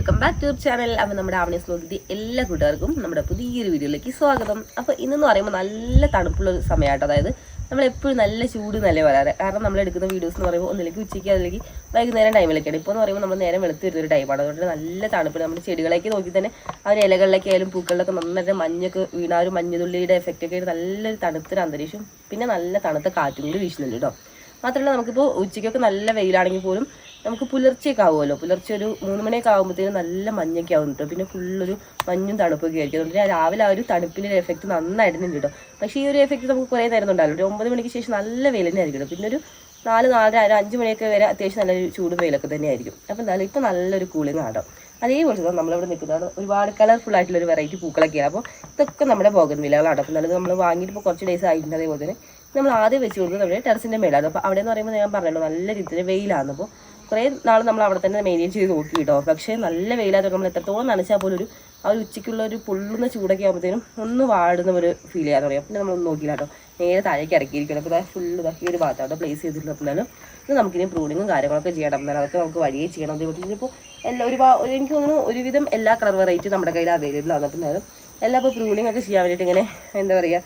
Welcome back to channel. അപ്പോൾ നമ്മുടെ ആവണീസ് നോക്കിയിട്ട് എല്ലാ കൂട്ടുകാർക്കും നമ്മുടെ പുതിയൊരു വീഡിയോയിലേക്ക് സ്വാഗതം. അപ്പോൾ ഇന്നെന്ന് പറയുമ്പോൾ നല്ല തണുപ്പുള്ള ഒരു സമയമാട്ടോ. അതായത് നമ്മളെപ്പോഴും നല്ല ചൂട് നല്ല വരാറ്. കാരണം നമ്മൾ എടുക്കുന്ന വീഡിയോസ് എന്ന് പറയുമ്പോൾ ഒന്നിലേക്ക് ഉച്ചയ്ക്ക് അതിലേക്ക് വൈകുന്നേരം ടൈമിലേക്കാണ്. ഇപ്പോൾ എന്ന് പറയുമ്പോൾ നമ്മൾ നേരം വെളുത്ത് വരുന്ന ഒരു ടൈമാണ്. അതുകൊണ്ട് നല്ല തണുപ്പ്. നമ്മുടെ ചെടികളേക്ക് നോക്കി തന്നെ ആ ഒരു ഇലകളിലേക്ക് ആയാലും പൂക്കളിലൊക്കെ നന്നായിട്ട് മഞ്ഞൊക്കെ വീണ ഒരു മഞ്ഞുതുള്ളിയുടെ എഫക്റ്റ് ഒക്കെ ആയിട്ട് നല്ലൊരു തണുത്തൊരു അന്തരീക്ഷം, പിന്നെ നല്ല തണുത്ത കാറ്റും കൂടി വീശുന്നുണ്ട് കേട്ടോ. മാത്രമല്ല നമുക്കിപ്പോൾ ഉച്ചയ്ക്കൊക്കെ നല്ല വെയിലാണെങ്കിൽ പോലും നമുക്ക് പുലർച്ചയൊക്കെ ആവുമല്ലോ. പുലർച്ചെ ഒരു 3 മണിയൊക്കെ ആകുമ്പോഴത്തേനും നല്ല മഞ്ഞൊക്കെ ആവും കേട്ടോ. പിന്നെ ഫുള്ളൊരു മഞ്ഞും തണുപ്പൊക്കെ ആയിരിക്കും. അതുകൊണ്ട് രാവിലെ ആ ഒരു തണുപ്പിൻ്റെ ഒരു എഫക്റ്റ് നന്നായിട്ടുണ്ട് കേട്ടോ. പക്ഷേ ഈ ഒരു എഫക്റ്റ് നമുക്ക് കുറേ നേരം ഉണ്ടാവില്ല. ഒരു 9 മണിക്ക് ശേഷം നല്ല വെയിൽ തന്നെ ആയിരിക്കും. പിന്നെ ഒരു 4, 4:30, 5 മണിയൊക്കെ വരെ അത്യാവശ്യം നല്ലൊരു ചൂട് വെയിലൊക്കെ തന്നെ ആയിരിക്കും. അപ്പോൾ എന്തായാലും ഇപ്പോൾ നല്ലൊരു കൂളിംഗ് ആട്ടോ. അതേപോലെ തന്നെ നമ്മളിവിടെ നിൽക്കുന്നതാണ് ഒരുപാട് കളർഫുൾ ആയിട്ടുള്ളൊരു വെറൈറ്റി പൂക്കളൊക്കെയാണ്. അപ്പോൾ ഇതൊക്കെ നമ്മുടെ ബോഗൺവില്ലകളാണ്. അപ്പോൾ നല്ലത് നമ്മൾ വാങ്ങിയിട്ട് ഇപ്പോൾ കുറച്ച് ഡേയ്സ് ആയിട്ടുണ്ട്. അതേപോലെ തന്നെ നമ്മൾ ആദ്യം വെച്ച് കൊടുത്തത് നമ്മുടെ ടെറസിൻ്റെ മേലാണ്. അപ്പോൾ അവിടെ എന്ന് പറയുമ്പോൾ ഞാൻ പറഞ്ഞല്ലോ നല്ല രീതിയിൽ വെയിലാണ്. അപ്പോൾ കുറേ നാൾ നമ്മൾ അവിടെ തന്നെ മെയിൻറ്റെയിൻ ചെയ്ത് നോക്കി കേട്ടോ. പക്ഷേ നല്ല വെയിലാതെ നമ്മൾ എത്രത്തോളം നനച്ചാൽ പോലും ഒരു ആ ഒരു ഉച്ചയ്ക്കുള്ള ഒരു പൊള്ളുന്ന ചൂടൊക്കെ ആകുമ്പോഴത്തേനും ഒന്ന് വാടുന്ന ഒരു ഫീൽ ചെയ്യാന്ന് പറയാം. പിന്നെ നമ്മളൊന്നും നോക്കിയില്ല കേട്ടോ, നേരെ താഴേക്ക് ഇറക്കിയിരിക്കണം. അപ്പോൾ ഫുള്ള് ഈ ഒരു ഭാഗത്തോടെ പ്ലേസ് ചെയ്തിട്ടുണ്ടെന്നാലും ഇത് നമുക്കിനി പ്രൂണിങ്ങും കാര്യങ്ങളൊക്കെ ചെയ്യണം. എന്നാലും അതൊക്കെ നമുക്ക് വഴിയേ ചെയ്യണം. അതേപോലെ ഇപ്പോൾ എനിക്ക് തോന്നുന്നു ഒരുവിധം എല്ലാ കളർ വെറൈറ്റി നമ്മുടെ കയ്യിൽ അവൈലബിൾ ആണ്. അപ്പം എന്നാലും എല്ലാം ഇപ്പോൾ പ്രൂണിങ് ഒക്കെ ചെയ്യാൻ വേണ്ടിയിട്ട് ഇങ്ങനെ എന്താ പറയുക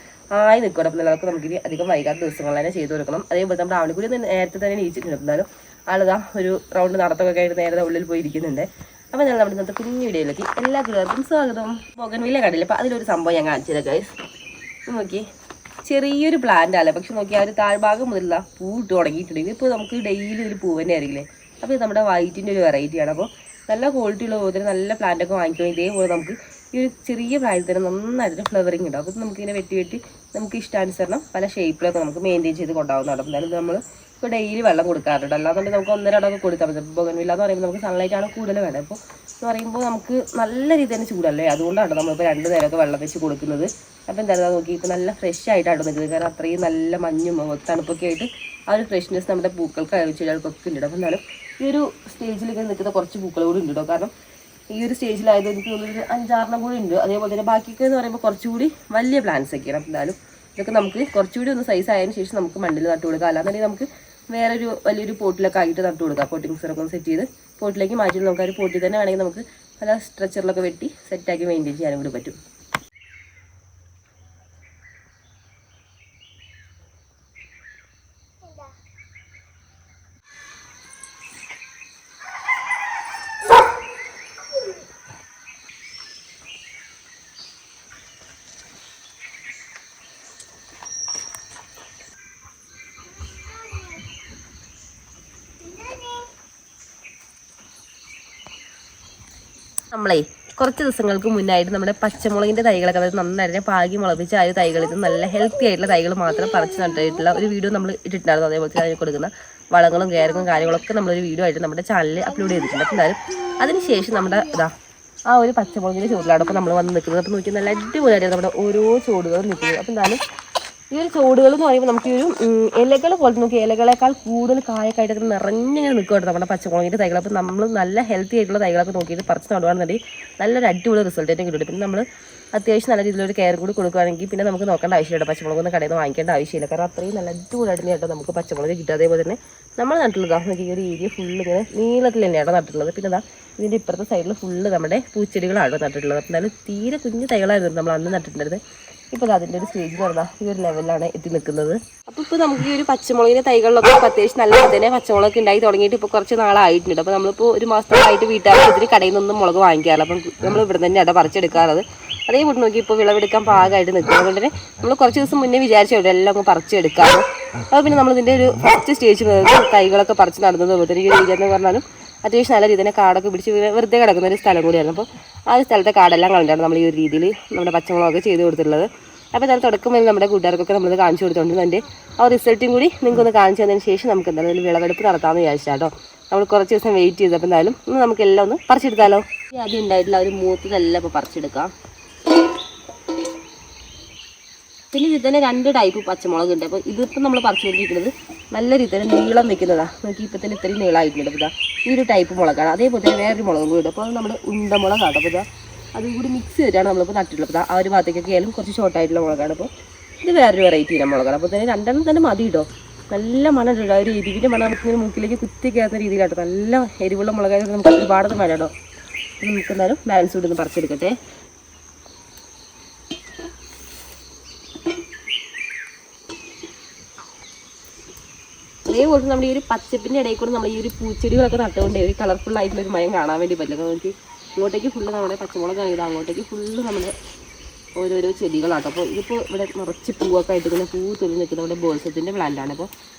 ആയി നിൽക്കണം. അപ്പം അതൊക്കെ നമുക്കിനി അധികം വൈകാത്ത ദിവസങ്ങൾ തന്നെ ചെയ്ത് കൊടുക്കണം. അതേപോലെ നമ്മുടെ ആവണിക്കൂടി നേരത്തെ തന്നെ നീച്ചിട്ടുണ്ട്. എന്നാലും ആളിതാ ഒരു റൗണ്ട് നടത്തൊക്കെ ആയിട്ട് നേരെ ഉള്ളിൽ പോയി ഇരിക്കുന്നുണ്ട്. അപ്പോൾ ഞാൻ നമ്മുടെ ഇന്നത്തെ കുഞ്ഞു വീഡിയോയിലേക്ക് എല്ലാ കൂട്ടുകാർക്കും സ്വാഗതം. ബോഗൺവില്ല കണ്ടില്ല. അപ്പോൾ അതിലൊരു സംഭവം ഞാൻ കാണിച്ചില്ല ഗൈസ്. നോക്കി ചെറിയൊരു പ്ലാന്റ് അല്ലേ, പക്ഷെ നോക്കി ആ ഒരു താഴ്ഭാഗം മുതലുള്ള പൂ ഇട്ട് തുടങ്ങിയിട്ടുണ്ടെങ്കിൽ ഇപ്പോൾ നമുക്ക് ഡെയിലി ഇതിൽ പൂ തന്നെ ആയിരിക്കില്ലേ. അപ്പോൾ ഇത് നമ്മുടെ വൈറ്റിൻ്റെ ഒരു വെറൈറ്റിയാണ്. അപ്പോൾ നല്ല ക്വാളിറ്റി ഉള്ള പോലെ നല്ല പ്ലാന്റൊക്കെ വാങ്ങിക്കണം. ഇതേപോലെ നമുക്ക് ഈ ഒരു ചെറിയ പ്രായത്തിൽ തന്നെ നന്നായിട്ട് ഫ്ലവറിങ് ഉണ്ടാവും. അപ്പോൾ നമുക്കിങ്ങനെ വെട്ടി നമുക്ക് ഇഷ്ടാനുസരണം പല ഷേപ്പിലൊക്കെ നമുക്ക് മെയിൻറ്റെയിൻ ചെയ്ത് കൊണ്ടാവുന്നതാണ്. അപ്പോൾ എന്തായാലും നമ്മൾ ഇപ്പോൾ ഡെയിലി വെള്ളം കൊടുക്കാറുണ്ട്. അല്ലാതെ നമുക്ക് 1-2 ഇടമൊക്കെ കൊടുത്താൽ മതി. ബോഗൺവില്ല എന്ന് പറയുമ്പോൾ നമുക്ക് സൺലൈറ്റാണ് കൂടുതൽ വേണ്ടത്. അപ്പോൾ എന്ന് പറയുമ്പോൾ നമുക്ക് നല്ല രീതിയിൽ തന്നെ ചൂടല്ലേ, അതുകൊണ്ടാണ് നമ്മളിപ്പോൾ 2 നേരമൊക്കെ വെള്ളം വെച്ച് കൊടുക്കുന്നത്. അപ്പോൾ എന്തായാലും നോക്കി ഇപ്പോൾ നല്ല ഫ്രഷ് ആയിട്ടാണ് നിൽക്കുന്നത്. കാരണം അത്രയും നല്ല മഞ്ഞും തണുപ്പൊക്കെ ആയിട്ട് ആ ഒരു ഫ്രഷ്നെസ് നമ്മുടെ പൂക്കൾക്ക് ചെടികൾക്കൊക്കെ ഉണ്ട്. അപ്പോൾ എന്തായാലും ഈ ഒരു സ്റ്റേജിൽ ഇങ്ങനെ നിൽക്കുന്ന കുറച്ച് പൂക്കൾ കൂടി ഉണ്ട് കേട്ടോ. കാരണം ഈ ഒരു സ്റ്റേജിലായത് എനിക്ക് തോന്നുന്നു 5-6 കൂടി ഉണ്ട്. അതേപോലെ തന്നെ ബാക്കിയൊക്കെ എന്ന് പറയുമ്പോൾ കുറച്ചുകൂടി വലിയ പ്ലാന്റ്സ് ഒക്കെയാണ്. അപ്പോൾ എന്തായാലും ഇതൊക്കെ നമുക്ക് കുറച്ചുകൂടി ഒന്ന് സൈസ് ആയതിനു ശേഷം നമുക്ക് മണ്ണിൽ നട്ടു കൊടുക്കാം. അല്ലാന്നുണ്ടെങ്കിൽ നമുക്ക് വേറൊരു വലിയൊരു പോട്ടിലൊക്കെ ആയിട്ട് നട്ടു കൊടുക്കാം. പോട്ടിംഗ് മിക്സറൊക്കെ ഒന്ന് സെറ്റ് ചെയ്ത് പോട്ടിലേക്ക് മാറ്റി നമുക്ക് ആ ഒരു പോട്ടിൽ തന്നെ വേണമെങ്കിൽ നമുക്ക് പല സ്ട്രെച്ചറിലൊക്കെ വെട്ടി സെറ്റാക്കി മെയിൻറ്റെയിൻ ചെയ്യാനും കൂടി പറ്റും. നമ്മളെ കുറച്ച് ദിവസങ്ങൾക്ക് മുന്നായിട്ട് നമ്മുടെ പച്ചമുളകിൻ്റെ തൈകളൊക്കെ അതായത് നന്നായിട്ട് പാകി മുളപ്പിച്ച് ആ ഒരു തൈകളിൽ നല്ല ഹെൽത്തി ആയിട്ടുള്ള തൈകൾ മാത്രം പറിച്ച് നട്ടിട്ടുള്ള ഒരു വീഡിയോ നമ്മൾ ഇട്ടിട്ടുണ്ടായിരുന്നു. അതേപോലെ തന്നെ അതിന് കൊടുക്കുന്ന വളങ്ങളും കെയറും കാര്യങ്ങളൊക്കെ നമ്മളൊരു വീഡിയോ ആയിട്ട് നമ്മുടെ ചാനലിൽ അപ്ലോഡ് ചെയ്തിട്ടുണ്ട്. അപ്പോൾ എന്തായാലും അതിനുശേഷം നമ്മുടെ ആ ഒരു പച്ചമുളകിൻ്റെ ചോടിലാണ് അപ്പോൾ നമ്മൾ വന്ന് നിൽക്കുന്നത്. അപ്പോൾ നോക്കി നല്ല അടിപൊളിയായിട്ട് നമ്മുടെ ഓരോ ചോടുകളും നിൽക്കുന്നത്. അപ്പോൾ എന്തായാലും ഈ ഒരു ചോടുകൾ എന്ന് പറയുമ്പോൾ നമുക്ക് ഈ ഒരു ഇലകൾ പോലെ നോക്കി ഇലകളെക്കാൾ കൂടുതൽ കായൊക്കെയായിട്ട് നിറഞ്ഞിങ്ങനെ നിൽക്കുവാണ് നമ്മുടെ പച്ചമുളകിൻ്റെ തൈകൾ. അപ്പോൾ നമ്മൾ നല്ല ഹെൽത്തി ആയിട്ടുള്ള തൈകളൊക്കെ നോക്കിയിട്ട് പറിച്ച് നടുകയാണെന്നുണ്ടെങ്കിൽ നല്ലൊരു അടിപൊളി റിസൾട്ട് തന്നെ കിട്ടും. പിന്നെ നമ്മൾ അത്യാവശ്യം നല്ല രീതിയിലൊരു കെയർ കൂടി കൊടുക്കുകയാണെങ്കിൽ പിന്നെ നമുക്ക് നോക്കേണ്ട ആവശ്യമില്ല. പച്ചമുളകൊന്നും കടയിൽ നിന്ന് വാങ്ങിക്കേണ്ട ആവശ്യമില്ല. കാരണം അത്രയും നല്ല അടിപൊളിയായിട്ട് തന്നെയായിട്ട് നമുക്ക് പച്ചമുളക് കിട്ടും. അതേപോലെ തന്നെ നമ്മൾ നട്ടുള്ളതാണ് ഈ ഒരു ഏരിയ ഫുള്ള് ഇങ്ങനെ നീളത്തിൽ തന്നെയാണ് നട്ടിട്ടുള്ളത്. പിന്നെ എന്താ ഇതിൻ്റെ ഇപ്പുറത്തെ സൈഡിൽ ഫുള്ള് നമ്മുടെ പൂച്ചെടികളാണ് നട്ടിട്ടുള്ളത്. അപ്പോൾ എന്തായാലും തീരെ കുഞ്ഞു തൈകളായിരുന്നു നമ്മൾ അന്ന് നട്ടിട്ടുണ്ടായിരുന്നത്. ഇപ്പോൾ അതിൻ്റെ ഒരു സ്റ്റേജിൽ പറഞ്ഞാൽ ഈ ഒരു ലെവലിലാണ് എത്തി നിൽക്കുന്നത്. അപ്പോൾ ഇപ്പോൾ നമുക്ക് ഈ ഒരു പച്ചമുളകിൻ്റെ തൈകളിലൊക്കെ അത്യാവശ്യം നല്ല രീതിയിൽ തന്നെ പച്ചമുളക് ഉണ്ടായി തുടങ്ങിയിട്ട് ഇപ്പോൾ കുറച്ച് നാളായിട്ടുണ്ട്. അപ്പോൾ നമ്മളിപ്പോൾ ഒരു മാസത്തോളായിട്ട് വീട്ടാവശ്യത്തിന് കടയിൽ നിന്നൊന്നും മുളക് വാങ്ങിക്കാറില്ല. അപ്പം നമ്മൾ ഇവിടെ തന്നെ ഇട പറിച്ചെടുക്കാറത്. അതേപോലെ നോക്കി ഇപ്പോൾ വിളവെടുക്കാൻ പാകമായിട്ട് നിൽക്കുന്നത്. അതുകൊണ്ട് തന്നെ നമ്മൾ കുറച്ച് ദിവസം മുന്നേ വിചാരിച്ചു ഇവിടെ എല്ലാം അങ്ങ് പറിച്ചെടുക്കാറ്. അപ്പോൾ പിന്നെ നമ്മളിതിൻ്റെ ഒരു ഫസ്റ്റ് സ്റ്റേജ് തൈകളൊക്കെ പറിച്ച് നടന്നത് അതുപോലെ ഈ ഒരു രീതി എന്ന് പറഞ്ഞാലും അത്യാവശ്യം നല്ല രീതിയിൽ കാടൊക്കെ പിടിച്ച് വെറുതെ കിടക്കുന്ന ഒരു സ്ഥലം കൂടിയായിരുന്നു. അപ്പോൾ ആ ഒരു സ്ഥലത്തെ കാടെല്ലാം കളഞ്ഞാണ് നമ്മൾ ഈ ഒരു രീതിയിൽ നമ്മുടെ പച്ചമുളകൊക്കെ ചെയ്ത് കൊടുത്തിട്ടുള്ളത്. അപ്പോൾ എന്തായാലും തുടക്കം വരെ നമ്മുടെ കൂട്ടുകാർക്കൊക്കെ നമ്മളിത് കാണിച്ചു കൊടുത്തുകൊണ്ട് അതിൻ്റെ ആ റിസൾട്ടും കൂടി നിങ്ങൾക്കൊന്ന് കാണിച്ചു തന്നതിന് ശേഷം നമുക്ക് എന്തായാലും വിളവെടുപ്പ് നടത്താമെന്ന് വിചാരിച്ചാട്ടോ. നമ്മൾ കുറച്ച് ദിവസം വെയിറ്റ് ചെയ്ത്. അപ്പോൾ എന്തായാലും നമുക്ക് എല്ലാം ഒന്ന് പറിച്ചെടുത്താലോ. ആദ്യം ഉണ്ടായിട്ടുള്ള ഒരു മൂത്തതെല്ലാം ഇപ്പോൾ പറിച്ചെടുക്കാം. പിന്നെ ഇതിൽ തന്നെ 2 ടൈപ്പ് പച്ചമുളക് ഉണ്ട്. അപ്പോൾ ഇതിപ്പോൾ നമ്മൾ പറിച്ചുകൊണ്ടിരിക്കുന്നത് നല്ല രീതിയിൽ നീളം വെക്കുന്നതാണ്. നോക്കി ഇപ്പോൾ തന്നെ ഇത്രയും നീളമായിട്ടുണ്ട്. അപ്പോൾ ഈ ഒരു ടൈപ്പ് മുളകാണ്. അതേപോലെ തന്നെ വേറൊരു മുളകും കൂടി ഉണ്ട്. അപ്പോൾ നമ്മുടെ ഉണ്ടമുളകാണ്. അപ്പോൾ അതും കൂടി മിക്സ് ചെയ്തിട്ടാണ് നമ്മളിപ്പോൾ നട്ടിട്ടുള്ളത്. ആ ഒരു ഭാഗത്തേക്കൊക്കെ ആയാലും കുറച്ച് ഷോർട്ടായിട്ടുള്ള മുളകാണ്. അപ്പോൾ ഇത് വേറൊരു വെറൈറ്റി ഇനം മുളകാണ്. അപ്പോൾ തന്നെ 2 തന്നെ മതി കേട്ടോ. നല്ല മണം ഉണ്ട്. ആ ഒരു എരിവിൻ്റെ മണം നമുക്കിങ്ങനെ മൂക്കിലേക്ക് കുത്തി കയറുന്ന രീതിയിലാട്ടോ. നല്ല എരിവുള്ള മുളകായിട്ട് നമുക്ക് ഒരുപാടൊന്നും വേണം കേട്ടോ. നമുക്ക് എന്തായാലും ബാലൻസ് കൂടി ഒന്ന് പറിച്ചെടുക്കട്ടെ. അതേപോലെ നമ്മൾ ഈ ഒരു പച്ചപ്പിൻ്റെ ഇടയിൽ കൂടെ നമ്മൾ ഈ ഒരു പൂച്ചെടികളൊക്കെ നട്ടുകൊണ്ട് ഒരു കളർഫുൾ ആയിട്ടുള്ള ഒരു മയം കാണാൻ വേണ്ടി പറ്റില്ല. നമുക്ക് ഇങ്ങോട്ടേക്ക് ഫുള്ള് നമ്മുടെ പച്ചമുളകാണ് ഇത്, അങ്ങോട്ടേക്ക് ഫുള്ള് നമ്മുടെ ഓരോരോ ചെടികളാട്ടോ. അപ്പോൾ ഇതിപ്പോൾ ഇവിടെ നിറച്ച് പൂവൊക്കെ ആയിട്ട് ഇങ്ങനെ പൂ തൊലി നിൽക്കുന്ന നമ്മുടെ ബോൾസത്തിൻ്റെ പ്ലാന്റാണ്. അപ്പോൾ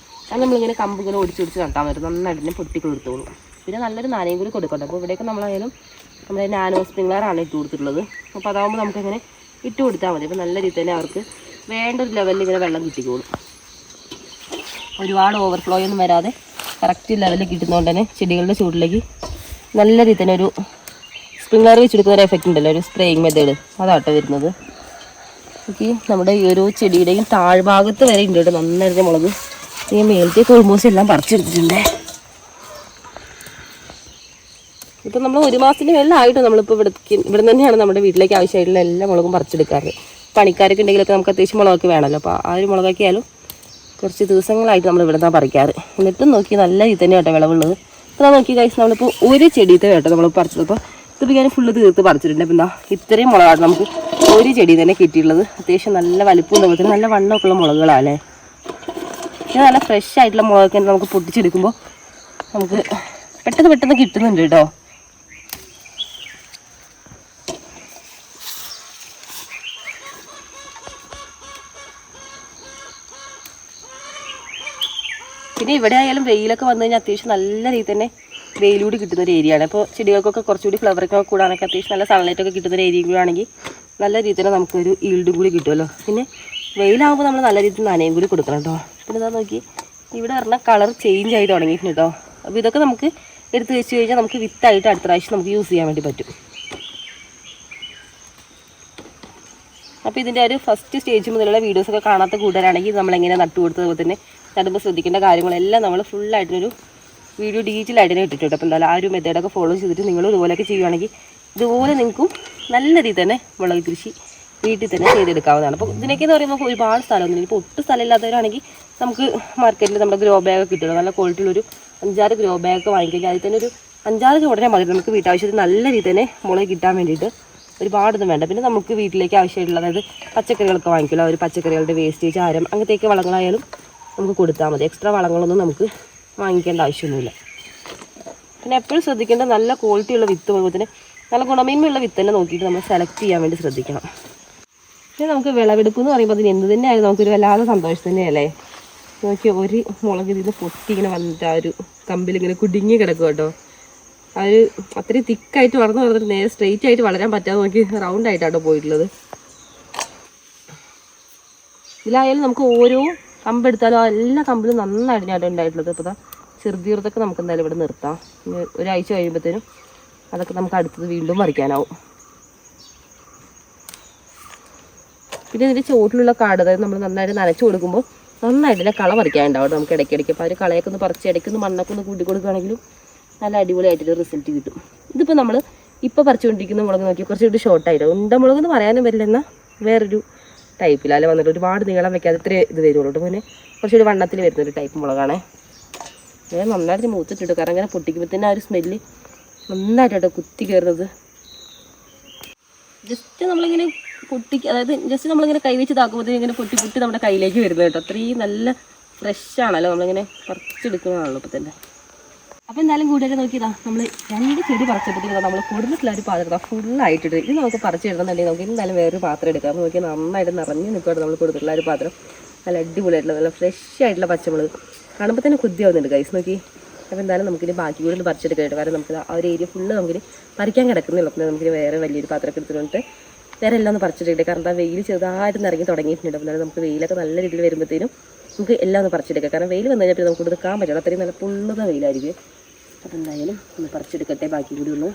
അത് നമ്മളിങ്ങനെ കമ്പ് ഇങ്ങനെ ഒടിച്ച് നട്ടാൻ പറ്റും, നന്നായിട്ട് തന്നെ പൊട്ടി കൊടുത്തോളൂ. പിന്നെ നല്ലൊരു നനയും കൂടി കൊടുക്കട്ടെ. അപ്പോൾ ഇവിടെയൊക്കെ നമ്മളായാലും നമ്മുടെ നാനോ സ്പ്രിംഗ്ലറാണ് ഇട്ട് കൊടുത്തിട്ടുള്ളത്. അപ്പോൾ അതാകുമ്പോൾ നമുക്കങ്ങനെ ഇട്ട് കൊടുത്താൽ മതി. അപ്പോൾ നല്ല രീതിയിൽ തന്നെ അവർക്ക് വേണ്ട ഒരു ലെവലിൽ ഇങ്ങനെ വെള്ളം കിട്ടിക്കോളും. ഒരുപാട് ഓവർഫ്ലോ ഒന്നും വരാതെ കറക്റ്റ് ലെവലിൽ കിട്ടുന്നതുകൊണ്ട് തന്നെ ചെടികളുടെ ചൂടിലേക്ക് നല്ല രീതിയിൽ തന്നെ ഒരു സ്പ്രിംഗ്ലർ വെച്ചെടുക്കുന്ന ഒരു എഫക്റ്റ് ഉണ്ടല്ലോ, ഒരു സ്പ്രേയിങ് മെത്തേഡ്, അതാട്ടോ വരുന്നത്. ഓക്കെ, നമ്മുടെ ഈ ഒരു ചെടിയുടെയും താഴ്ഭാഗത്ത് വരെ ഉണ്ട് കേട്ടോ നന്നായിട്ട് മുളക്. ഈ മേലത്തേക്ക് ഓൾമോസ്റ്റ് എല്ലാം പറിച്ചെടുത്തിട്ടുണ്ട്. ഇപ്പം നമ്മൾ 1 മാസത്തിന് മേളിലായിട്ട് നമ്മളിപ്പോൾ ഇവിടെ തന്നെയാണ് നമ്മുടെ വീട്ടിലേക്ക് ആവശ്യമായിട്ടുള്ള എല്ലാ മുളകും പറിച്ചെടുക്കാറ്. പണിക്കാരൊക്കെ ഉണ്ടെങ്കിലൊക്കെ നമുക്ക് അത്യാവശ്യം മുളകൊക്കെ വേണമല്ലോ. അപ്പോൾ ആ ഒരു മുളകൊക്കെ ആയാലും കുറച്ച് ദിവസങ്ങളായിട്ട് നമ്മൾ ഇവിടെ നിന്നാണ് പറിക്കാറ്. എന്നിട്ടും നോക്കി നല്ല രീതി തന്നെ കേട്ടോ വിളവുള്ളത്. അപ്പോൾ നോക്കി കഴിച്ച് നമ്മളിപ്പോൾ ഒരു ചെടിയത്തെ കേട്ടോ നമ്മൾ പറിച്ചത്. അപ്പോൾ ഇതിപ്പോൾ ഞാൻ ഫുള്ള് തീർത്ത് പറിച്ചിട്ടുണ്ട്. അപ്പം എന്താ ഇത്രയും മുളകാണ് നമുക്ക് ഒരു ചെടി തന്നെ കിട്ടിയിട്ടുള്ളത്. അത്യാവശ്യം നല്ല വലിപ്പവും തോന്നത്തിന് നല്ല വണ്ണമൊക്കെ ഉള്ള മുളകുകളാണ്. ഇത് നല്ല ഫ്രഷ് ആയിട്ടുള്ള മുളകൊക്കെ നമുക്ക് പൊട്ടിച്ചെടുക്കുമ്പോൾ നമുക്ക് പെട്ടെന്ന് കിട്ടുന്നുണ്ട് കേട്ടോ. പിന്നെ ഇവിടെ ആയാലും വെയിലൊക്കെ വന്നു കഴിഞ്ഞാൽ അത്യാവശ്യം നല്ല രീതിയിൽ തന്നെ വെയിലൂടി കിട്ടുന്ന ഒരു ഏരിയയാണ്. അപ്പോൾ ചെടികൾക്കൊക്കെ കുറച്ചുകൂടി ഫ്ലവറൊക്കെ കൂടാനൊക്കെ അത്യാവശ്യം നല്ല സൺലൈറ്റൊക്കെ കിട്ടുന്ന ഒരു ഏരിയ കൂടാണെങ്കിൽ നല്ല രീതിയിൽ തന്നെ നമുക്കൊരു ഈൽഡും കൂടി കിട്ടുമല്ലോ. പിന്നെ വെയിലാകുമ്പോൾ നമ്മൾ നല്ല രീതിയിൽ നനയും കൂടി കൊടുക്കണം കേട്ടോ. പിന്നെ ഇതാ നോക്കി ഇവിടെ പറഞ്ഞാൽ കളർ ചേഞ്ച് ആയി തുടങ്ങിയിട്ടുണ്ട് കേട്ടോ. അപ്പോൾ ഇതൊക്കെ നമുക്ക് എടുത്ത് വെച്ച് കഴിഞ്ഞാൽ നമുക്ക് വിത്തായിട്ട് അടുത്ത പ്രാവശ്യം നമുക്ക് യൂസ് ചെയ്യാൻ വേണ്ടി പറ്റും. അപ്പോൾ ഇതിൻ്റെ ഒരു ഫസ്റ്റ് സ്റ്റേജ് മുതലുള്ള വീഡിയോസൊക്കെ കാണാത്ത കൂട്ടുകാരാണെങ്കിൽ നമ്മളെങ്ങനെ നട്ടു കൊടുത്തതുപോലെ തന്നെ നടുമ്പോൾ ശ്രദ്ധിക്കേണ്ട കാര്യങ്ങളെല്ലാം നമ്മൾ ഫുള്ളായിട്ടൊരു വീഡിയോ ഡീറ്റെയിലായിട്ട് തന്നെ ഇട്ടിട്ടുണ്ട്. അപ്പോൾ എന്തായാലും ആ ഒരു മെത്തേഡൊക്കെ ഫോളോ ചെയ്തിട്ട് നിങ്ങൾ ഇതുപോലെയൊക്കെ ചെയ്യുകയാണെങ്കിൽ ഇതുപോലെ നിങ്ങൾക്കും നല്ല രീതിയിൽ തന്നെ മുളക് കൃഷി വീട്ടിൽ തന്നെ ചെയ്തെടുക്കാവുന്നതാണ്. അപ്പോൾ ഇതിനൊക്കെ എന്ന് പറയുമ്പോൾ ഒരുപാട് സ്ഥലമൊന്നുമില്ല. ഇപ്പോൾ ഒട്ടും സ്ഥലമില്ലാത്തവരാണെങ്കിൽ നമുക്ക് മാർക്കറ്റിൽ നമ്മുടെ ഗ്രോ ബാഗ് കിട്ടുമല്ലോ. നല്ല ക്വാളിറ്റിയുള്ളൊരു 5-6 ഗ്രോ ബാഗൊക്കെ വാങ്ങിക്കഴിഞ്ഞാൽ അതിൽ തന്നെ ഒരു 5-6 ചോടനെ മതി നമുക്ക് വീട്ടാവശ്യത്തിന് നല്ല രീതിയിൽ തന്നെ മുളക് കിട്ടാൻ വേണ്ടിയിട്ട്. ഒരുപാടൊന്നും വേണ്ട. പിന്നെ നമുക്ക് വീട്ടിലേക്ക് ആവശ്യമായിട്ടുള്ള അതായത് പച്ചക്കറികളൊക്കെ വാങ്ങിക്കുമല്ലോ, ഒരു പച്ചക്കറികളുടെ വേസ്റ്റേജ്, ചാരം അങ്ങനത്തെയൊക്കെ വളങ്ങളായാലും നമുക്ക് കൊടുത്താൽ മതി. എക്സ്ട്രാ വളങ്ങളൊന്നും നമുക്ക് വാങ്ങിക്കേണ്ട ആവശ്യമൊന്നുമില്ല. പിന്നെ എപ്പോഴും ശ്രദ്ധിക്കേണ്ട നല്ല ക്വാളിറ്റിയുള്ള വിത്ത് അതുപോലെ തന്നെ നല്ല ഗുണമേന്മയുള്ള വിത്ത് തന്നെ നോക്കിയിട്ട് നമ്മൾ സെലക്ട് ചെയ്യാൻ വേണ്ടി ശ്രദ്ധിക്കണം. പിന്നെ നമുക്ക് വിളവെടുപ്പ് എന്ന് പറയുമ്പോൾ അതിന് എന്ത് തന്നെയായാലും നമുക്കൊരു വല്ലാതെ സന്തോഷം തന്നെയല്ലേ. നോക്കി ഒരു മുളക് ഇതിൽ പൊട്ടി ഇങ്ങനെ വന്നിട്ട് ആ ഒരു കമ്പിലിങ്ങനെ കുടുങ്ങി കിടക്കും കേട്ടോ. ആ ഒരു അത്രയും തിക്കായിട്ട് വളർന്നിട്ട് നേരെ സ്ട്രെയിറ്റ് ആയിട്ട് വളരാൻ പറ്റാതെ നോക്കി റൗണ്ട് ആയിട്ടാട്ടോ പോയിട്ടുള്ളത്. ഇതിലായാലും നമുക്ക് ഓരോ കമ്പെടുത്താലും എല്ലാ കമ്പിലും നന്നായിട്ട് ഉണ്ടായിട്ടുള്ളത്. അപ്പോൾ ചെറുതീർത്തൊക്കെ നമുക്ക് എന്തായാലും ഇവിടെ നിർത്താം. ഒരാഴ്ച കഴിയുമ്പോഴത്തേനും അതൊക്കെ നമുക്ക് അടുത്തത് വീണ്ടും പറിക്കാനാവും. പിന്നെ ഇതിൻ്റെ ചുവട്ടിലുള്ള കാട് അതായത് നമ്മൾ നന്നായിട്ട് നനച്ചു കൊടുക്കുമ്പോൾ നന്നായിട്ട് തന്നെ കള പറിക്കാനുണ്ടാവും നമുക്ക് ഇടയ്ക്കിടയ്ക്ക്. അപ്പോൾ ആ ഒരു കളയൊക്കെ ഒന്ന് പറിച്ച് ഇടയ്ക്കൊന്ന് മണ്ണൊക്കെ ഒന്ന് കൂട്ടി കൊടുക്കുകയാണെങ്കിലും നല്ല അടിപൊളിയായിട്ടൊരു റിസൾട്ട് കിട്ടും. ഇതിപ്പോൾ നമ്മൾ ഇപ്പോൾ പറിച്ചുകൊണ്ടിരിക്കുന്ന മുളക് നോക്കി കുറച്ചുകൂടി ഷോർട്ടായിട്ട് ഉണ്ട മുളക് എന്ന് പറയാനും വരില്ല, എന്നാൽ വേറൊരു ടൈപ്പിൽ അല്ല വന്നിട്ട് ഒരുപാട് നീളം വെക്കാതെ ഇത്ര ഇത് വരുള്ളൂ. പിന്നെ കുറച്ചൊരു വണ്ണത്തിൽ വരുന്നൊരു ടൈപ്പ് മുളകാണേ. ഞാൻ നന്നായിട്ട് മൂത്തിട്ടുണ്ട്, കാരണം അങ്ങനെ പൊട്ടിക്കുമ്പോൾ തന്നെ ആ ഒരു സ്മെല്ല് നന്നായിട്ടോ കുത്തി കയറുന്നത്. ജസ്റ്റ് നമ്മളിങ്ങനെ അതായത് ജസ്റ്റ് നമ്മളിങ്ങനെ കൈവച്ച് താക്കുമ്പോഴത്തേക്കും ഇങ്ങനെ പൊട്ടി നമ്മുടെ കയ്യിലേക്ക് വരുന്നത് കേട്ടോ. അത്രയും നല്ല ഫ്രഷ് ആണല്ലോ, നമ്മളിങ്ങനെ പറിച്ചെടുക്കുന്നതാണല്ലോ ഇപ്പം തന്നെ. അപ്പോൾ എന്തായാലും കൂടുതൽ നോക്കിയതാ നമ്മൾ 2 ചെടി പറിച്ചപ്പോഴത്തേക്കും നമ്മൾ കൊടുത്തിട്ടുള്ള ഒരു പാത്രം ഫുള്ളായിട്ടിട്ട് ഇത് നമുക്ക് പറിച്ചെടുക്കുന്നുണ്ടെങ്കിൽ നമുക്ക് എന്തായാലും വേറൊരു പാത്രം എടുക്കാം. അപ്പോൾ നോക്കിയാൽ നന്നായിട്ട് നിറഞ്ഞ് നിൽക്കുകയാണ് നമ്മൾ കൊടുത്തിട്ടുള്ള ഒരു പാത്രം. നല്ല അടിപൊളിയായിട്ടുള്ള നല്ല ഫ്രഷ് ആയിട്ടുള്ള പച്ചമുളക് കാണുമ്പോൾ തന്നെ കൊതിയാവുന്നുണ്ട് ഗൈസ് നോക്കി. അപ്പോൾ എന്തായാലും നമുക്കിനി ബാക്കി കൂടെ ഒന്ന് പറിച്ചെടുക്കാനായിട്ട്, കാരണം നമുക്ക് ആ ഒരു ഏരിയ ഫുള്ള് നമുക്കിനി പറിക്കാൻ കിടക്കുന്നില്ല. അപ്പോൾ നമുക്കിനി വേറെ വലിയൊരു പാത്രമൊക്കെ എടുത്തിട്ട് വേറെ എല്ലാം ഒന്ന് പറിച്ചെടുക്കട്ടെ. കാരണം ആ വെയിൽ ചെറുതായിട്ട് ഇറങ്ങി തുടങ്ങിയിട്ടുണ്ട്. അപ്പോൾ നമുക്ക് വെയിലൊക്കെ നല്ല രീതിയിൽ വരുമ്പോഴത്തേനും നമുക്ക് എല്ലാം ഒന്ന് പറിച്ചെടുക്കാം. കാരണം വെയിൽ വന്നു കഴിഞ്ഞാൽ നമുക്ക് കൊടുക്കാൻ പറ്റില്ല, അത്രയും നല്ല പൊള്ളുന്ന വെയിലായിരിക്കും. അപ്പോൾ എന്തായാലും ഒന്ന് പറിച്ചെടുക്കട്ടെ ബാക്കി കൂടി ഒന്ന്.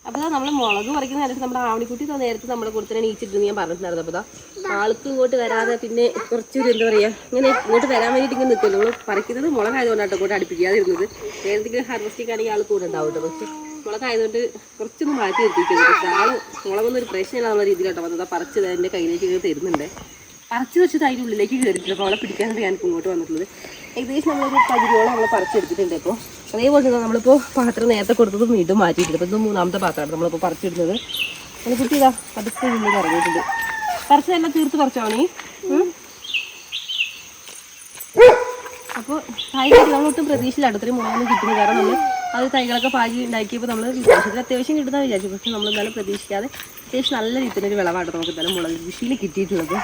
അപ്പോൾ നമ്മൾ മുളക് പറിക്കുന്ന നേരത്തെ നമ്മുടെ ആവണിക്കുട്ടി നേരത്തെ നമ്മളെ കൊടുത്തിട്ട് നീച്ചിട്ടെന്ന് ഞാൻ പറഞ്ഞിട്ടുണ്ടായിരുന്നു. അപ്പോൾ ആൾക്ക് ഇങ്ങോട്ട് വരാതെ പിന്നെ കുറച്ചൊരു എന്താ പറയുക ഇങ്ങനെ ഇങ്ങോട്ട് വരാൻ വേണ്ടിയിട്ട് ഇങ്ങനെ നിൽക്കുമല്ലോ. നമ്മൾ പറിക്കുന്നത് മുളകായതുകൊണ്ടാട്ടോ ഇങ്ങോട്ട് അടുപ്പിക്കാതിരുന്നത്. ഏതെങ്കിലും ഹാർവസ്റ്റിംഗ് ആണെങ്കിൽ ആൾ കൂടെ ഉണ്ടാവും കേട്ടോ. പക്ഷേ മുളകായതുകൊണ്ട് കുറച്ചൊന്ന് മാറ്റി നിർത്തിക്കുന്നത്. പക്ഷേ ആൾ മുളകൊന്നും ഒരു പ്രശ്നമില്ല എന്നുള്ള രീതിയിലാട്ടോ വന്നത്. പറിച്ചത് എൻ്റെ കയ്യിലേക്ക് തരുന്നുണ്ട്. പറിച്ച് വെച്ച് അതിൻ്റെ ഉള്ളിലേക്ക് കയറിയിട്ടില്ല. അപ്പോൾ അവളെ പിടിക്കാനായിട്ട് ഞാനിപ്പോൾ ഇങ്ങോട്ട് വന്നിട്ടുള്ളത്. ഏകദേശം നമ്മളൊരു പകുതിയോളം നമ്മൾ പറിച്ചെടുത്തിട്ടുണ്ട്. ഇപ്പോൾ അതേപോലെ തന്നെ നമ്മളിപ്പോൾ പാത്രം നേരത്തെ കൊടുത്തത് വീണ്ടും മാറ്റിയിട്ടുണ്ട്. അപ്പോൾ ഇത് മൂന്നാമത്തെ പാത്രമാണ് നമ്മളിപ്പോൾ പറിച്ചെടുത്തത്. അതിനെ കുട്ടി ഇതാ പതുക്കെ ഉള്ളിൽ ഇറങ്ങിയിട്ടുണ്ട്. പറിച്ചതെല്ലാം തീർത്ത് പറിച്ചോണി. അപ്പോൾ തൈകൾ നമ്മളൊട്ടും പ്രതീക്ഷയിലാണ് അത്രയും മുളകൊന്നും കിട്ടുന്നത്. കാരണം നമ്മൾ അത് തൈകളൊക്കെ പാകി ഉണ്ടാക്കിയപ്പോൾ നമ്മൾ വിശ്വാസത്തിൽ അത്യാവശ്യം കിട്ടുന്ന വിചാരിച്ചു. പക്ഷെ നമ്മൾ എന്തായാലും പ്രതീക്ഷിക്കാതെ അത്യാവശ്യം നല്ല രീതിയിലൊരു വിളവാണ് നമുക്ക് എന്തായാലും മുളക് കൃഷിയിൽ കിട്ടിയിട്ടുള്ളത്.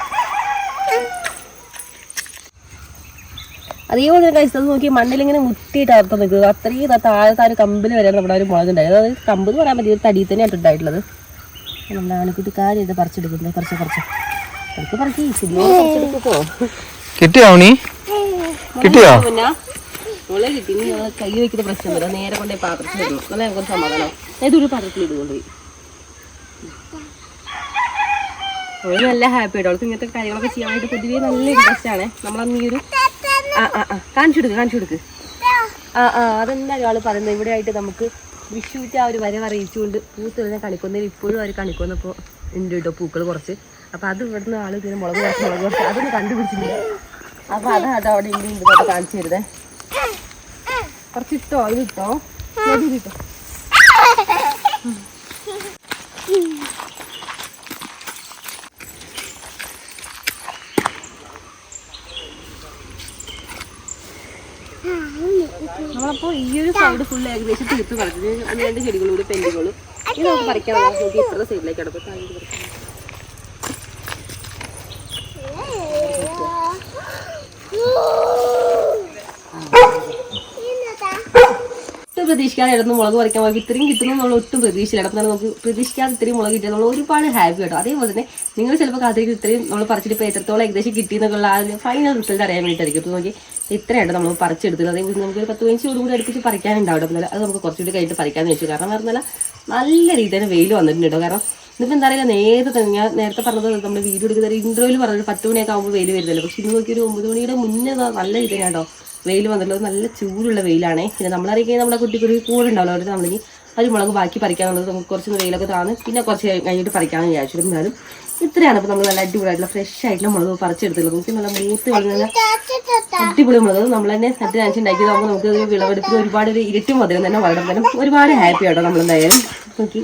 അതേപോലെ തന്നെ കഴിച്ചത് നോക്കി മണ്ണിലിങ്ങനെ മുട്ടിയിട്ട് അർത്ഥം നിൽക്കുന്നത്. അത്രയും താഴത്തെ ഒരു കമ്പിൽ വരെയാണ് നമ്മുടെ ഒരു മുളക് ഉണ്ടായത്. അതായത് കമ്പ് എന്ന് പറയാൻ പറ്റിയ ഒരു തടി തന്നെയാണ് ഉണ്ടായിട്ടുള്ളത്. നമ്മുടെ ആനക്കുട്ടി കാര്യമായിട്ട് പറിച്ചെടുക്കുന്നത്. പറിച്ച് പറിക്കി പറിച്ചെടുക്കോ കിട്ടിയോ കിട്ടിയോ മുളക് കിട്ടി. നീ കൈ വയ്ക്കുന്ന പ്രശ്നമില്ല. നേരെ കൊണ്ടേ പാത്രത്തിൽ ഇടും. അങ്ങനെ ഞങ്ങൾക്ക് സമാധാനം. ഏതൊരു പാത്രത്തിൽ ഇടുകൊണ്ട് അവള് നല്ല ഹാപ്പി ആയിട്ട്. അവൾക്ക് ഇങ്ങനത്തെ കാര്യങ്ങളൊക്കെ ചെയ്യാനായിട്ട് പൊതുവേ നല്ല ഇൻട്രസ്റ്റ് ആണ്. നമ്മളന്ന് ഈ ഒരു കാണിച്ചു കൊടുക്ക്. അതെന്തായാലും ആള് പറയുന്നത് ഇവിടെ ആയിട്ട് നമുക്ക് വിഷുവിറ്റ് ആ ഒരു വരവ് അറിയിച്ചുകൊണ്ട് പൂത്ത് വരുന്ന കണിക്കൊന്നേൽ ഇപ്പോഴും അവർ കണിക്കൊന്നപ്പോൾ ഉണ്ട് കേട്ടോ പൂക്കൾ കുറച്ച്. അപ്പോൾ അത് ഇവിടുന്ന് ആൾ ഇങ്ങനെ മുളക് കുറച്ച് അതൊന്നും കണ്ടുപിടിച്ചില്ല. അപ്പോൾ അതാണ് അവിടെ ഇതൊക്കെ കാണിച്ചു തരുന്നത്. കുറച്ചിട്ടോ അതിലിട്ടോ കിട്ടോ. നമ്മളപ്പോൾ ഈ ഒരു സൈഡ് ഫുൾ ഏകദേശം തീർത്ത് പറിച്ചത്. 2 ചെടികളൂടെ പെൻഡികളും ഇത് നമുക്ക് പറിക്കാൻ നോക്കി ഇപ്പുറത്തെ സൈഡിലേക്ക് അടുപ്പം താഴെ ഒട്ടും പ്രതീക്ഷിക്കാതെ മുളക് പറിക്കാൻ പോയി ഇത്രയും കിട്ടുന്നു നമ്മൾ ഒട്ടും പ്രതീക്ഷയില്ല. അപ്പം നമുക്ക് പ്രതീക്ഷിക്കാതെ ഇത്രയും മുളക് കിട്ടിയാൽ നമ്മൾ ഒരുപാട് ഹാപ്പി കേട്ടോ. അതേപോലെ തന്നെ നിങ്ങൾ ചിലപ്പോൾ കാത്തിരിക്കും ഇത്രയും നമ്മൾ പറിച്ചിട്ട് ഇപ്പോൾ എത്രത്തോളം ഏകദേശം കിട്ടിയെന്നുള്ള ആ ഒരു ഫൈനൽ റിസൾട്ട് അറിയാൻ വേണ്ടിയിട്ടായിരിക്കും. അപ്പോൾ നോക്കി ഇത്രയായിട്ട് നമ്മൾ പറിച്ചെടുത്തത്. അതേപോലെ നമുക്കൊരു 10-15 ചൂട് കൂടി അടുപ്പിച്ച് പറിക്കാനുണ്ടാവും. അപ്പം അത് നമുക്ക് കുറച്ചുകൂടി കഴിഞ്ഞിട്ട് പറിക്കാമെന്ന് വെച്ചു. കാരണം പറഞ്ഞാൽ നല്ല രീതിയിൽ തന്നെ വെയിൽ വന്നിട്ടുണ്ട് കേട്ടോ. കാരണം ഇതിപ്പോൾ എന്താ പറയുക നേരത്തെ ഞാൻ നേരത്തെ പറഞ്ഞത് നമ്മൾ വീഡിയോ എടുക്കുന്ന ഒരു ഇൻട്രോയിൽ പറഞ്ഞൊരു 10 മണിയൊക്കെ ആകുമ്പോൾ വെയിൽ വരുന്നല്ലോ. പക്ഷെ ഇന്ന് നോക്കി ഒരു 9 മണിയുടെ മുന്നേ നല്ല രീതിയിൽ കേട്ടോ വെയിൽ വന്നിട്ടുള്ളത്. നല്ല ചൂടുള്ള വെയിലാണേ. പിന്നെ നമ്മളറിയിക്കാൻ നമ്മുടെ കുട്ടിക്കൊരു കൂടെ ഉണ്ടാവില്ല. അവിടെ നമ്മളിനി ഒരു മുളക് ബാക്കി പറിക്കാനുള്ളത് നമുക്ക് കുറച്ച് വെയിലൊക്കെ താന്ന് പിന്നെ കുറച്ച് കഴിഞ്ഞിട്ട് പറിക്കാമെന്ന് വിചാരിച്ചു. എന്നാലും ഇത്രയാണ് ഇപ്പോൾ നമ്മൾ നല്ല അടിപൊളിയായിട്ടുള്ള ഫ്രഷ് ആയിട്ടുള്ള മുളക് പറിച്ചെടുത്തുള്ളത്. നമുക്ക് നല്ല മൂത്ത് കളഞ്ഞ അടിപൊളി മുളക് നമ്മൾ തന്നെ നട്ട് നനച്ചുണ്ടാക്കിയതാകുമ്പോൾ നമുക്ക് വിളവെടുക്കുന്ന ഒരുപാട് ഒരു ഇരട്ടി മധുരം തന്നെ വളരെ തന്നെ ഒരുപാട് ഹാപ്പി ആട്ടോ നമ്മളെന്തായാലും. നോക്കി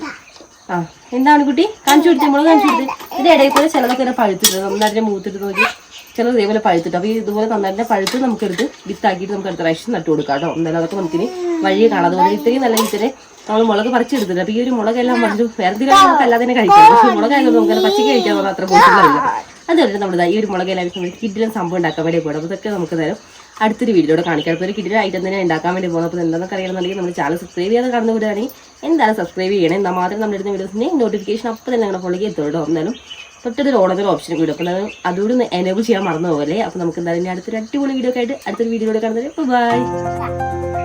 എന്താണ് കുട്ടി കാണിച്ചു കൊടുത്തത്? മുളക് കാണിച്ചു കൊടുത്തത്. ഇതിൻ്റെ ഇടയിൽ കൂടെ ചിലതൊക്കെ തന്നെ പഴുത്തിട്ട് നന്നായിട്ട് മൂത്തിട്ട് നോക്കി ചിലത് ഇതേപോലെ പഴുത്തിട്ട്. അപ്പോൾ ഇതുപോലെ നന്നായിട്ട് പഴുത്ത് നമുക്കെടുത്ത് വിത്താക്കിയിട്ട് നമുക്ക് അടുത്ത പ്രാവശ്യം നട്ടു കൊടുക്കാം കേട്ടോ. എന്തായാലും അതൊക്കെ നമുക്കിനി വഴിയെ കാണാം. അതുപോലെ ഇത്രയും നല്ല രീതിയിൽ നമ്മൾ മുളക് പറിച്ചെടുത്തിട്ട്. അപ്പോൾ ഈ ഒരു മുളകെല്ലാം പറഞ്ഞു വേറെ എന്തെങ്കിലും നമുക്ക് അല്ലാതെ തന്നെ കഴിക്കാം. പക്ഷേ മുളകായതുകൊണ്ട് നമുക്ക് പച്ചക്ക് കഴിക്കാൻ പറഞ്ഞാൽ അത്ര പോസിബിളല്ല. അതുപോലെ നമ്മുടെ ഈ ഒരു മുളകെല്ലാം കിഡിലും സംഭവം ഉണ്ടാക്കാൻ വേണ്ടി പോകണം. അപ്പോൾ ഇതൊക്കെ നമുക്ക് തരും അടുത്തൊരു വീഡിയോയുടെ കാണിക്കാം. അപ്പോൾ ഒരു കിഡിലെ ഐറ്റം തന്നെ ഉണ്ടാക്കാൻ വേണ്ടി പോകുന്നത്. അപ്പോൾ എന്താണെന്നൊക്കെ അറിയണമെന്നുണ്ടെങ്കിൽ നമ്മുടെ ചാനൽ സബ്സ്ക്രൈബ് ചെയ്യാതെ കടന്നു വിടുകയാണെങ്കിൽ എന്തായാലും സബ്സ്ക്രൈബ് ചെയ്യണം. എന്നാൽ മാത്രമേ നമ്മുടെ വീഡിയോസിന് നോട്ടിഫിക്കേഷൻ അപ്പോൾ തന്നെ ഞങ്ങളുടെ ഫോണിലേക്ക് എത്തുള്ളൂ. എന്നാലും തൊട്ടൊരു ഓണത്തിന് ഓപ്ഷൻ കൂടി. അപ്പോൾ അതുകൂടി എനേബിൾ ചെയ്യാൻ മറന്നു പോകല്ലേ. അപ്പോൾ നമുക്ക് എന്തായാലും അടുത്തൊരു അടിപൊളി വീഡിയോ ഒക്കെ ആയിട്ട് അടുത്തൊരു വീഡിയോയുടെ കാണുന്നത്. ബൈ.